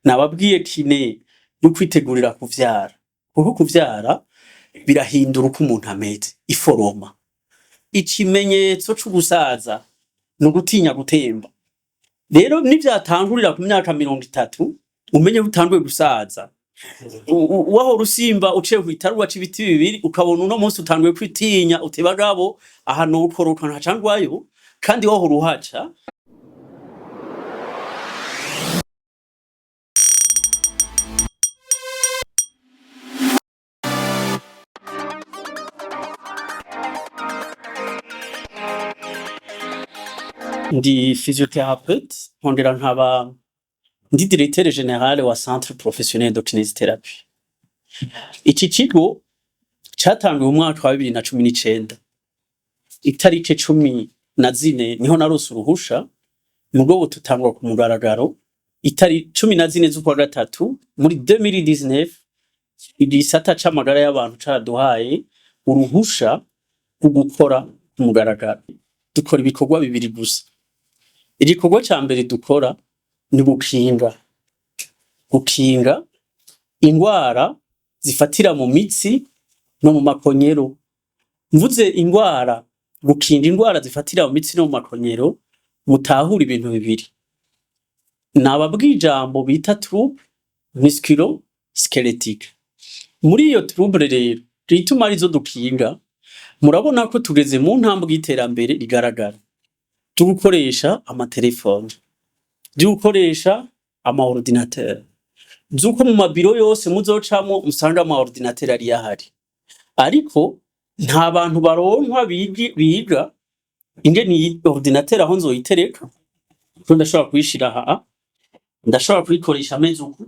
nababwiye kine yo kwitegurira kuvyara, kuko kuvyara birahindura uko umuntu ameze, iforoma. Ikimenyetso c'ugusaza ni ugutinya gutemba. Rero nivyatangurira ku myaka 30 umenye utanguye gusaza, wahora usimba uciye kw'itaruwa c'ibiti bibiri ukabona uno munsi utanguye kwitinya uti bagabo aha nokoroka ntacangwayo, kandi wahora uhaca. Ndi physiothérapeute, nkongera nkaba ndi directeur général wa centre professionnel de kinésithérapie. Iki kigo catanguye mu mwaka wa 2019. Itariki 14 niho narose uruhusha, mugabo tutangwa ku mugaragaro itariki 14 z'ukwa gatatu muri 2019. Igisata c'amagara y'abantu caraduhaye uruhusha rwo gukora ku mugaragaro. Dukora ibikorwa bibiri gusa. Igikorwa ca mbere dukora ni gukinga ingwara zifatira mu mitsi no mu makonyero. Mvuze ingwara, gukinga ingwara zifatira mu mitsi no mu makonyero, mutahura ibintu bibiri. Nababwiye ijambo bita trouble musculo-squelettique. Muri iyo trouble rero, rituma arizo dukinga, murabona ko tugeze mu ntambwe y'iterambere rigaragara. Dukoresha amatelefone, dukoresha amaordinateur, zuko mu mabiro yose muzocamo musanga amaordinateur ari yahari. Ariko nta bantu baronkwa biga ingene iyi ordinateur aho nzoyitereka, ko ndashobora kuyishira aha, ndashobora kuyikoresha ameze uku,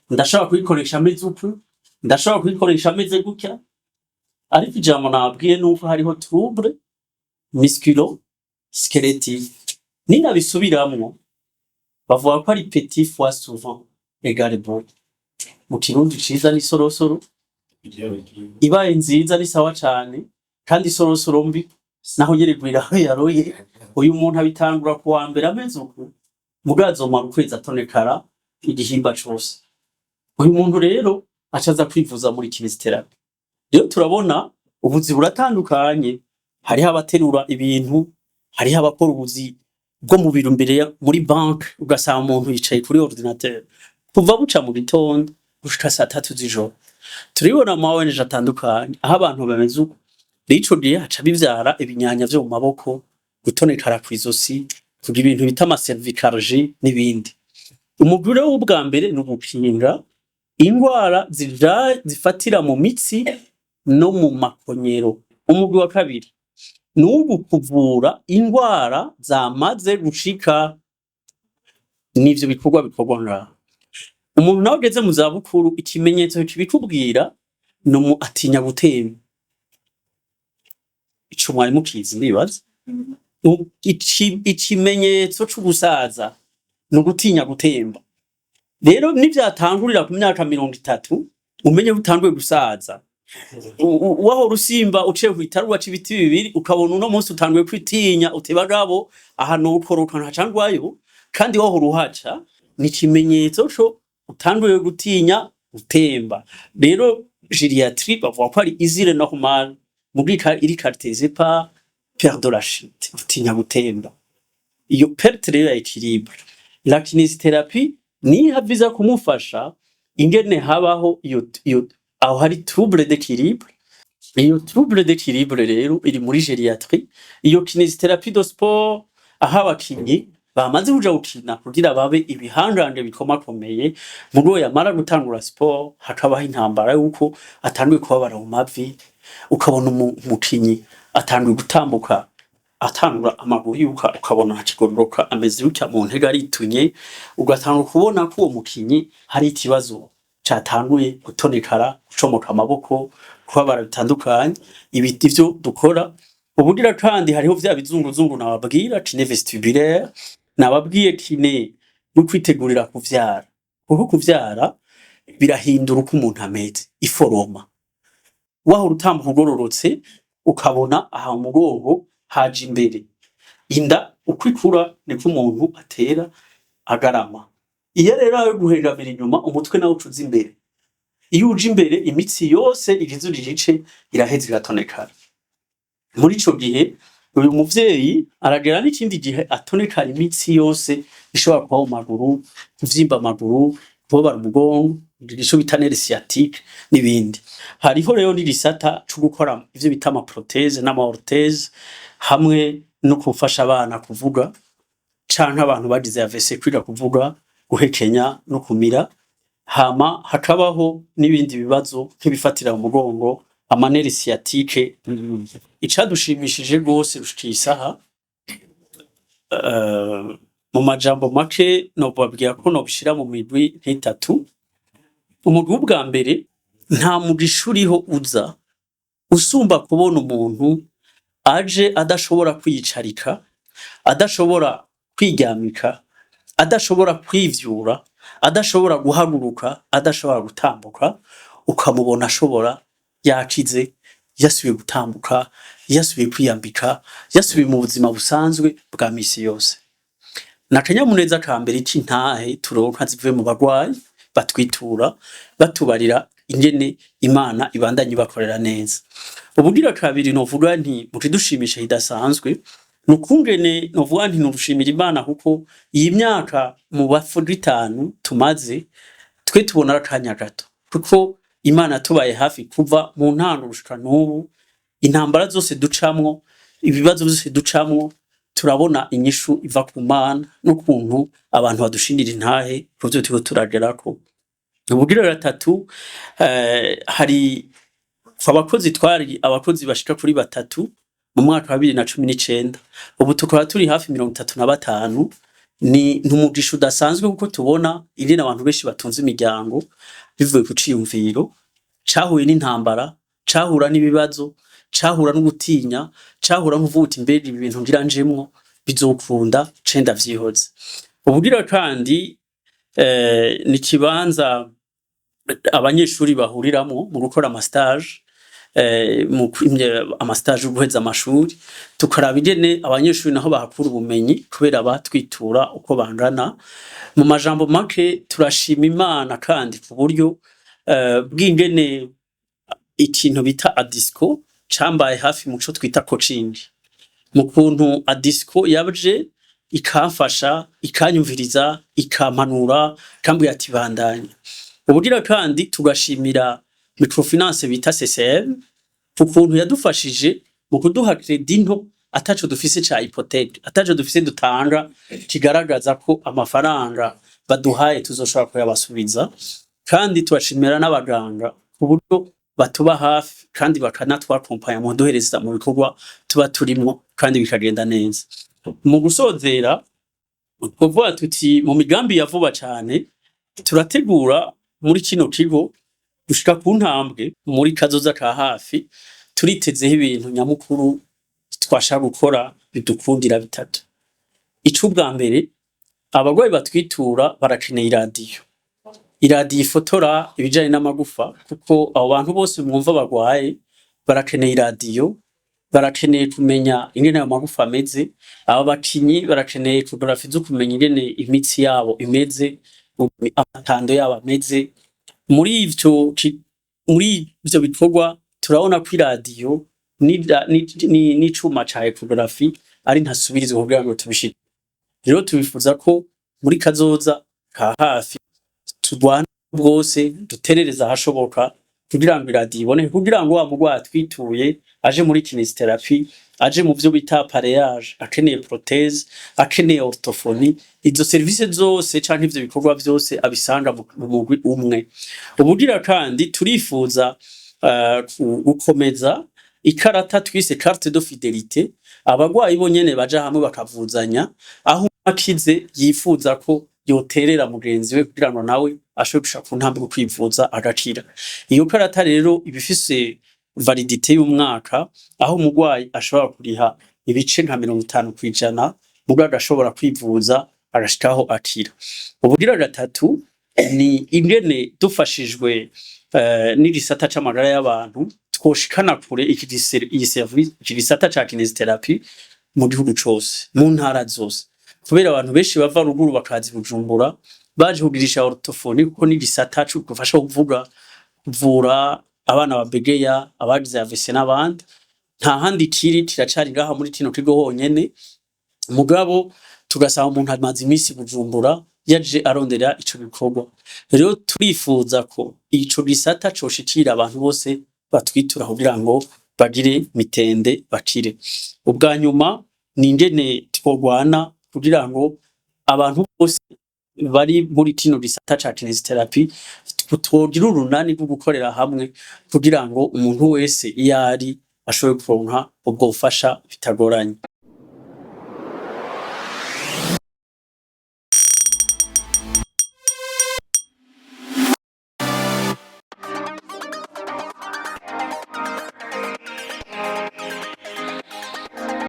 ndashobora kuyikoresha ameze uku, ndashobora kuyikoresha ameze gutya. Ariko ijambo nabwiye nuko hariho trouble musculo-squelettique. Ninabisubiramwo bavuga ko ari petit fois souvent égale bon. Mu kirundi ciza ni sorosoro, ibaye nziza ni sawa cane, kandi sorosoro mbi naho yeregwira yaroye. Uyu muntu abitangura ku wa mbere ameze uku, mugazomara ukwezi atonekara igihimba cose. Uyu muntu rero acaza kwivuza muri kinésithérapie. Rero turabona ubuzi buratandukanye, hariho abaterura ibintu, hariho abakora ubuzi bwo mu biro mbere muri banke, ugasanga umuntu yicaye kuri ordinateur kuva buca mu gitondo gushika 3 z'ijoro. Turibona ama ONG atandukanye aho abantu bameze uko. Ico gihe haca bivyara ibinyanya vyo mu maboko, gutonekara kw'izosi, kugira ibintu bita ama cervicalgie n'ibindi. Umugore w'ubwa mbere ni ugukinga ingwara zifatira mu mitsi no mu makonyero. Umugwi wa kabiri ni kuvura ingwara zamaze gushika. Nivyo bikorwa ngaho. Umuntu nawe ugeze mu zabukuru, ikimenyetso kibikubwira no atinya gutemba. Ico mwari mukizi ndibaza. Ikimenyetso c'ugusaza ni ugutinya gutemba. Rero nivyatangurira ku myaka 30 umenye utanguye gusaza, wahora usimba uciye kw'itaruwa c'ibiti bibiri ukabona uno munsi utanguye kwitinya uti bagabo aha nokoroka ntacangwayo, kandi wahora uhaca, ni ikimenyetso co utanguye gutinya gutemba. Rero gériatrie bavuga ko ari isile normale, mugika iri caractérisée par perte de la chute, gutinya gutemba. Iyo perte rero ya équilibre, la kinésithérapie niha viza kumufasha ingene habaho iyo aho hari trouble d'équilibre. Iyo trouble d'équilibre rero iri muri gériatrie. Iyo kinésithérapie de sport aho abakinyi bamaze kuja gukina kugira babe ibihangange bikomakomeye, mugo yamara gutangura sport hakabaho intambara yuko atanguye kubabara mu mavi, ukabona umukinyi atanguye gutambuka atangura amaguru yuka, ukabona hakigororoka ameze gutya mu ntege aritunye, ugatangura kubona ko uwo mukinyi hari ikibazo catanguye gutonekara, gucomoka amaboko, kubabara bitandukanye. Ibiti vyo dukora ubugira kandi hariho vya bizunguzungu nababwira kine vestibulaire, nababwiye kine no kwitegurira kuvyara. Kuko kuvyara birahindura uko umuntu ameze, iforoma. Wahora utambuka ugororotse ukabona aha umugongo haje imbere. Inda uko ikura niko umuntu atera agarama. iyo rero ayo guhengamira inyuma umutwe nawo ucuza imbere, iyo uje imbere imitsi yose igize uri gice iraheza igatonekara. Muri ico gihe uyu muvyeyi aragera n'ikindi gihe atonekara imitsi yose ishobora kuba mu maguru, kuvyimba amaguru, kubabara umugongo, ico bita nerf sciatique n'ibindi. Hariho rero n'igisata co gukora ivyo bita ama prothèse n'ama orthèse hamwe no gufasha abana kuvuga canke abantu bagize AVC kwiga kuvuga, guhekenya no kumira. Hama hakabaho n'ibindi bibazo nk'ibifatira mu mugongo, ama nerf sciatique. Icadushimishije gose rushikiye isaha, mu majambo make nobabwira ko nobishira mu migwi nk'itatu. Umugwi w'ubwa mbere, nta mugisha uriho uza usumba kubona umuntu aje adashobora kwiyicarika, adashobora kwiryamika, adashobora kwivyura, adashobora guhaguruka, adashobora gutambuka, ukamubona ashobora yakize, yasubiye gutambuka, yasubiye kwiyambika, yasubiye mu buzima busanzwe bwa misi yose. N'akanyamuneza ka mbere c'intahe turonka zivuye mu bagwayi batwitura batubarira ingene Imana ibandanye ibakorera neza. Ubugira kabiri novuga nti mukidushimisha hidasanzwe nukungene novuga nti nurushimira Imana kuko iyi myaka mu bafu 5 tumaze twe tubona akanya gato, kuko Imana tubaye hafi kuva mu ntango gushika n'ubu. Intambara zose ducamwo, ibibazo byose ducamwo, turabona inyishu iva ku Mana n'ukuntu abantu badushindira intahe kuvyo turiko turagerako. Ubugira gatatu, hari abakozi twari abakozi bashika kuri 3 mu mwaka wa 2019, ubu tukaba turi hafi 35. Ni ntumugisha udasanzwe kuko tubona ingene abantu benshi batunze imiryango bivuye ku ciyumviro, cahuye n'intambara, cahura n'ibibazo, cahura no gutinya, cahura n'uvuga imbere ibintu ngira njemwo bizokunda cenda vyihoze. Ubugira kandi ni kibanza abanyeshuri bahuriramwo mu gukora ama stage, ama stage uguheza amashuri, tukaraba ingene abanyeshuri naho bahakura ubumenyi kubera batwitura uko bangana. Mu majambo make turashima Imana kandi ku buryo bw'ingene ikintu bita adisco cambaye hafi muco twita coaching, mu kuntu adisco yaje ikamfasha, ikanyumviriza, ikampanura, kambwira ati bandanya. Ubugira kandi tugashimira microfinance bita CCM ukuntu yadufashije mu kuduha credit nto ataco dufise ca hypothèque, ataco dufise dutanga kigaragaza ko amafaranga baduhaye tuzoshobora kuyabasubiza. Kandi tubashimira n'abaganga ku buryo batuba hafi kandi bakanatwakompanya mu duhereza mu bikorwa tuba turimo kandi bikagenda neza. Mu gusozera kuvuga tuti mu migambi ya vuba cane turategura muri kino kigo gushika ku ntambwe muri kazoza ka hafi, turitezeho ibintu nyamukuru twashaka gukora bidukundira bitatu. Ico bwa mbere, abagwayi batwitura barakeneye iradiyo. Iradiyo ifotora ibijanye n'amagufa kuko abo bantu bose mwumva bagwaye barakeneye iradiyo, barakeneye kumenya ingene ayo magufa ameze, aba bakinyi barakeneye fotografi zo kumenya ingene imitsi yabo imeze, amatando yabo ameze. Muri ivyo bikorwa turabona ko iradiyo n'icuma ca ecography ari ntasubirizo kugira ngo tubishike. Rero tubifuza ko muri kazoza ka hafi turwana bwose duterereza ahashoboka kugira ngo iradiyo iboneke, kugira ngo wa mugwayi atwituye aje muri kinesiotherapy, aje mu vyo bita appareillage, akeneye prothèse, akeneye orthophonie, izo service zose canke ivyo bikorwa vyose abisanga mu mugwi umwe. Ubugira kandi turifuza gukomeza ikarata twise carte de fidélité, abagwayi bo nyene baja hamwe bakavuzanya, aho akize yifuza ko yoterera mugenzi we kugira ngo nawe ashobore gushaka ku ntambwe kwivuza agakira. Iyo karata rero ibifise validité y'umwaka, aho umugwayi ashobora kuriha ibice nka 50% mugabo agashobora kwivuza agashikaho akira. Ubugira gatatu ni ingene dufashijwe n'igisata c'amagara y'abantu twoshikana kure iyi service, igisata ca kinesiotherapy mu gihugu cose, mu ntara zose, kubera abantu benshi bava ruguru bakazi Bujumbura baje kugirisha orthophonie kuko ni gisata cyo gufasha kuvura abana babegeya abagize AVC n'abandi nta handi kiri kiracari ngaha muri kino kigo honyene mugabo tugasaba umuntu amaze imisi Bujumbura yaje arondera ico gikorwa rero turifuza ko ico gisata coshikira abantu bose batwitura kugira ngo bagire mitende bakire ubwa nyuma ni ingene twogwana kugira ngo abantu bose bari muri kino gisata ca kinesiotherapy tugira urunani rwo gukorera hamwe kugira ngo umuntu wese iyari ashobore kuronka ubwo bufasha bitagoranye.